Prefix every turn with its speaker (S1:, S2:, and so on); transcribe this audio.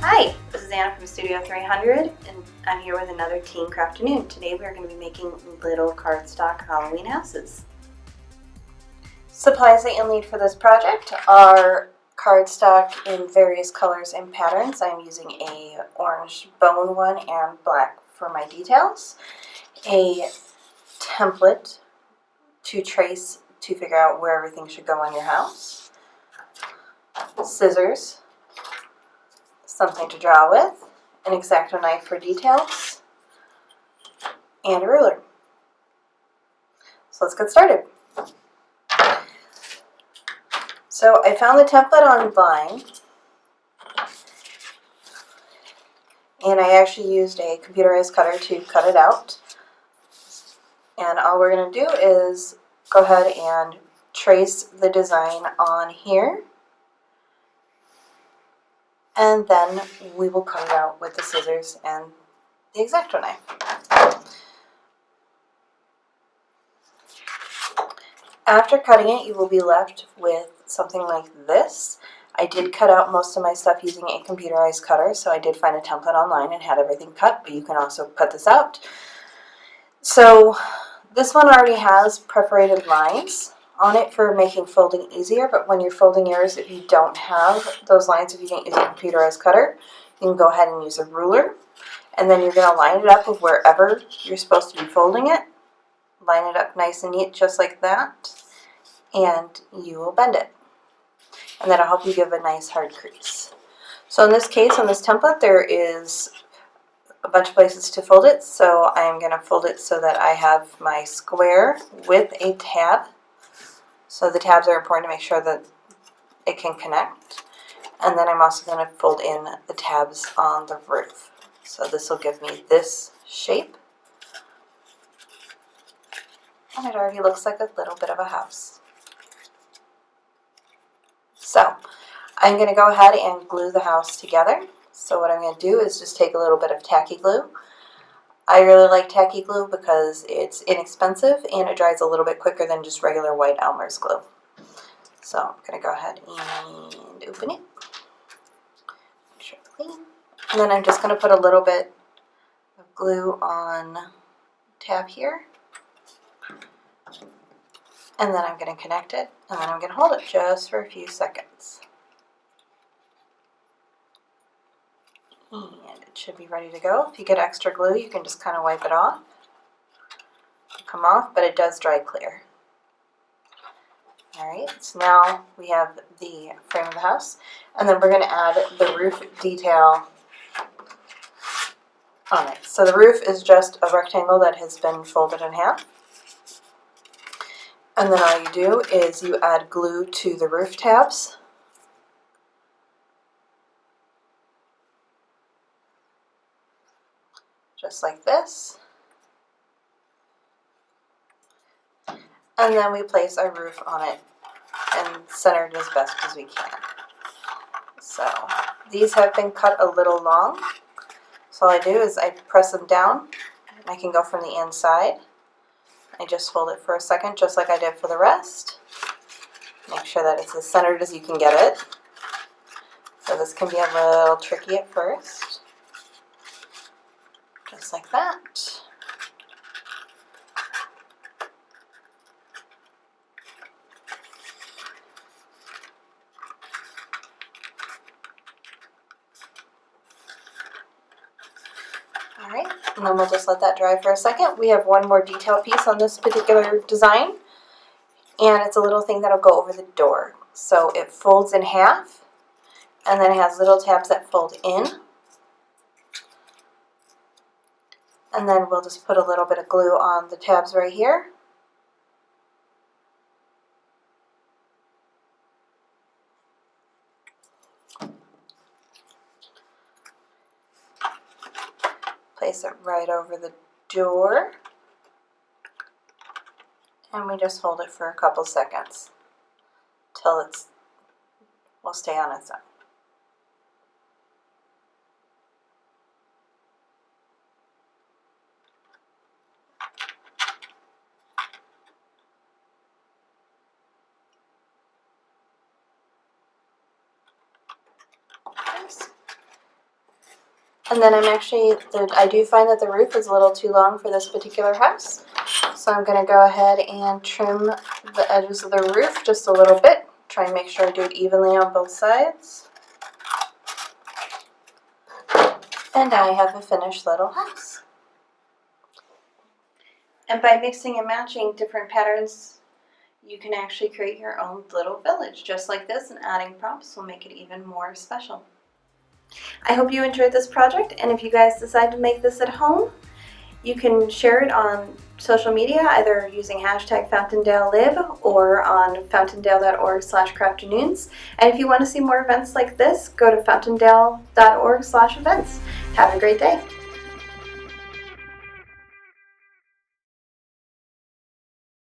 S1: Hi, this is Anna from Studio 300, and I'm here with another Teen Crafternoon. Today we're going to be making little cardstock Halloween houses. Supplies that you'll need for this project are cardstock in various colors and patterns. I'm using a orange bone one and black for my details. A template to trace to figure out where everything should go on your house. Scissors. Something to draw with, an X-Acto knife for details, and a ruler. So let's get started. So I found the template online, and I actually used a computerized cutter to cut it out. And all we're going to do is go ahead and trace the design on here, and then we will cut it out with the scissors and the X-Acto knife. After cutting it, you will be left with something like this. I did cut out most of my stuff using a computerized cutter, so I did find a template online and had everything cut, but you can also cut this out. So this one already has perforated lines on it for making folding easier, but when you're folding yours, if you don't have those lines, if you didn't use a computerized cutter, you can go ahead and use a ruler, and then you're going to line it up with wherever you're supposed to be folding it. Line it up nice and neat just like that, and you will bend it. And that'll help you give a nice hard crease. So in this case, on this template, there is a bunch of places to fold it, so I'm going to fold it so that I have my square with a tab. So the tabs are important to make sure that it can connect. And then I'm also going to fold in the tabs on the roof. So this will give me this shape. And it already looks like a little bit of a house. So I'm going to go ahead and glue the house together. So what I'm going to do is just take a little bit of tacky glue. I really like tacky glue because it's inexpensive and it dries a little bit quicker than just regular white Elmer's glue. So I'm going to go ahead and open it. Make sure it's clean. And then I'm just going to put a little bit of glue on the tab here. And then I'm going to connect it, and then I'm going to hold it just for a few seconds. And it should be ready to go. If you get extra glue, you can just kind of wipe it off. It'll come off, but it does dry clear. Alright, so now we have the frame of the house, and then we're going to add the roof detail on it. So the roof is just a rectangle that has been folded in half. And then all you do is you add glue to the roof tabs. Just like this. And then we place our roof on it and center it as best as we can. So these have been cut a little long. So all I do is I press them down, and I can go from the inside. I just hold it for a second, just like I did for the rest. Make sure that it's as centered as you can get it. So this can be a little tricky at first. Just like that. Alright, and then we'll just let that dry for a second. We have one more detail piece on this particular design, and it's a little thing that'll go over the door. So it folds in half, and then it has little tabs that fold in. And then we'll just put a little bit of glue on the tabs right here. Place it right over the door. And we just hold it for a couple seconds till will stay on its own. And then I do find that the roof is a little too long for this particular house. So I'm going to go ahead and trim the edges of the roof just a little bit. Try and make sure I do it evenly on both sides. And now I have a finished little house. And by mixing and matching different patterns, you can actually create your own little village just like this, and adding props will make it even more special. I hope you enjoyed this project, and if you guys decide to make this at home, you can share it on social media, either using hashtag FountaindaleLib or on fountaindale.org/crafternoons. And if you want to see more events like this, go to fountaindale.org/events. Have a great day.